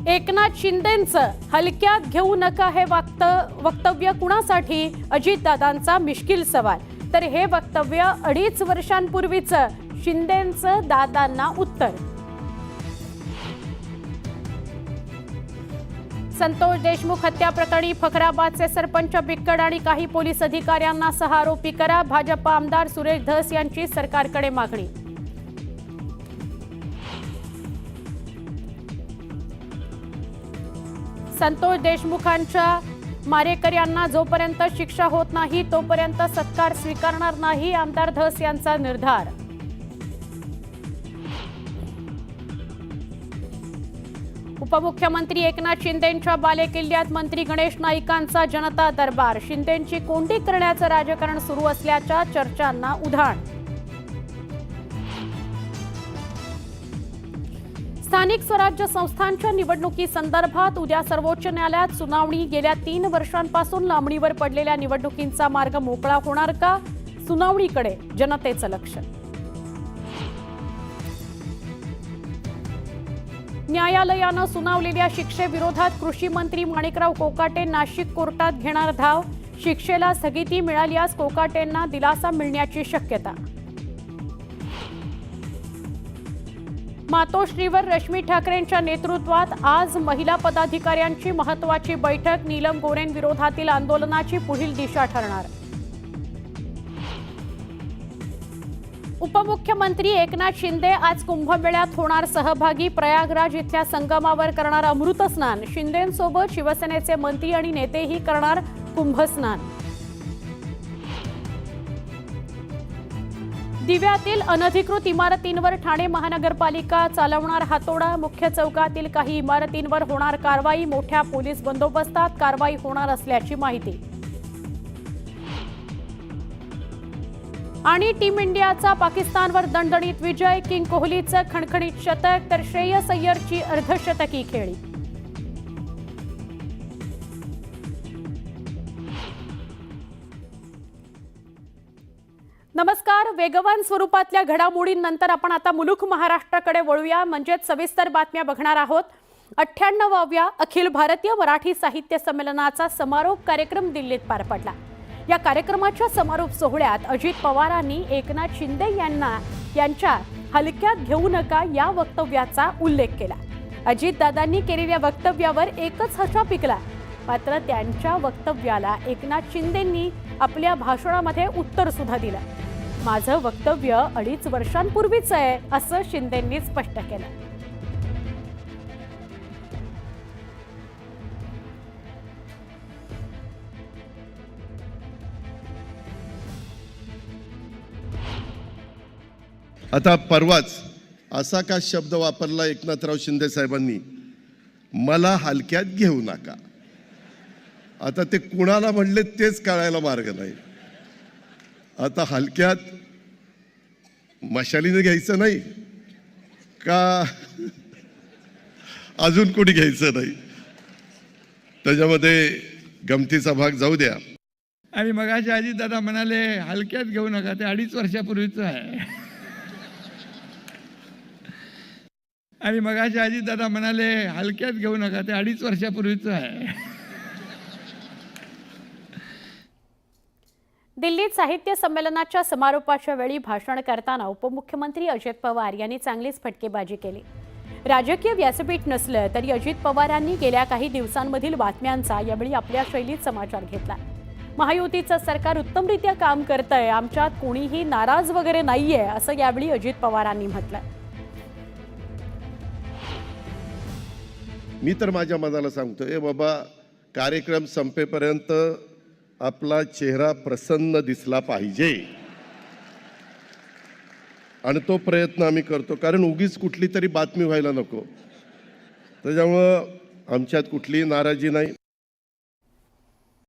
एकनाथ शिंदेंचं हलक्यात घेऊ नका हे वक्तव्य कुणासाठी? अजितदादांचा मिश्किल सवाल. तर हे वक्तव्य 2.5 वर्षांपूर्वीचं शिंदेंचं दादांना उत्तर. संतोष देशमुख हत्या प्रकरणी फखराबादचे सरपंच बिक्कड आणि काही पोलीस अधिकाऱ्यांना 6 आरोपी करा. भाजप आमदार सुरेश धस यांची सरकारकडे मागणी. संतोष देशमुखांच्या मारेकऱ्यांना जोपर्यंत शिक्षा होत नाही तोपर्यंत सत्कार स्वीकारणार नाही, आमदार धस यांचा निर्धार. उपमुख्यमंत्री एकनाथ शिंदेंच्या बालेकिल्ल्यात मंत्री गणेश नाईकांचा जनता दरबार. शिंदेंची कोंडी करण्याचं राजकारण सुरू असल्याच्या चर्चांना उधाण. स्थानिक स्वराज्य संस्थांच्या निवडणुकीसंदर्भात उद्या सर्वोच्च न्यायालयात सुनावणी. गेल्या 3 वर्षांपासून लांबणीवर पडलेल्या निवडणुकींचा मार्ग मोकळा होणार का? सुनावणीकडे जनतेचं लक्ष. न्यायालयानं सुनावलेल्या शिक्षेविरोधात कृषी मंत्री माणिकराव कोकाटे नाशिक कोर्टात घेणार धाव. शिक्षेला स्थगिती मिळाल्यास कोकाटेंना दिलासा मिळण्याची शक्यता. मातोश्रीवर रश्मी ठाकरेंच्या नेतृत्वात आज महिला पदाधिकाऱ्यांची महत्त्वाची बैठक. नीलम गोरेंविरोधातील आंदोलनाची पुढील दिशा ठरणार. उपमुख्यमंत्री एकनाथ शिंदे आज कुंभमेळ्यात होणार सहभागी. प्रयागराज इथल्या संगमावर करणार अमृत स्नान. शिंदेंसोबत शिवसेनेचे मंत्री आणि नेतेही करणार कुंभस्नान. दिव्यातील अनधिकृत इमारतींवर ठाणे महानगरपालिका चालवणार हातोडा. मुख्य चौकातील काही इमारतींवर होणार कारवाई. मोठ्या पोलीस बंदोबस्तात कारवाई होणार असल्याची माहिती. आणि टीम इंडियाचा पाकिस्तानवर दणदणीत विजय. किंग कोहलीचं खणखणीत शतक तर श्रेयस अय्यरची अर्धशतकी खेळी. नमस्कार. वेगवान स्वरूपातल्या घडामोडींनंतर आपण आता मुलुख महाराष्ट्राकडे वळूया, म्हणजेच सविस्तर बातम्या बघणार आहोत. 98व्या अखिल भारतीय मराठी साहित्य संमेलनाचा समारोप कार्यक्रम दिल्लीत पार पडला. या कार्यक्रमाच्या समारोप सोहळ्यात अजित पवारांनी एकनाथ शिंदे यांच्या हलक्यात घेऊ नका या वक्तव्याचा उल्लेख केला. अजितदादांनी केलेल्या वक्तव्यावर एकच हसा पिकला. मात्र त्यांच्या वक्तव्याला एकनाथ शिंदेंनी आपल्या भाषणामध्ये उत्तर सुद्धा दिलं. माझं वक्तव्य 2.5 वर्षांपूर्वीच आहे असं शिंदेंनी स्पष्ट केलं. आता परवाच असा का शब्द वापरला एकनाथराव शिंदे साहेबांनी? मला हलक्यात घेऊ नका. आता ते कुणाला म्हणले तेच कळायला मार्ग नाही. आता हलक्यात मशालीने घ्यायचं नाही का अजून कोणी घ्यायचं नाही? त्याच्यामध्ये गमतीचा भाग जाऊ द्या. आणि मग अजित दादा म्हणाले हलक्यात घेऊ नका, ते 2.5 वर्षापूर्वीच आहे. आणि मग अजित दादा म्हणाले हलक्यात घेऊ नका, ते 2.5 वर्षापूर्वीच आहे. दिल्लीत साहित्य संमेलनाच्या समारोपाच्या वेळी भाषण करताना उपमुख्यमंत्री अजित पवार यांनी चांगलीच फटकेबाजी केली. राजकीय व्यासपीठ नसलं तरी अजित पवारांनी गेल्या काही दिवसांमधील बातम्यांचा यावेळी आपल्या शैलीत समाचार घेतला. महायुतीचं सरकार उत्तमरित्या काम करतंय, आमच्यात कोणीही नाराज वगैरे नाहीये असं यावेळी अजित पवारांनी म्हटलं. मी तर माझ्या मनाला सांगतोय, बाबा कार्यक्रम संपेपर्यंत आपला चेहरा प्रसन्न दिसला पाहिजे आणि तो प्रयत्न आम्ही करतो. कारण उगीच कुठली तरी बातमी व्हायला नको. त्याच्यामुळं आमच्यात कुठलीही नाराजी नाही.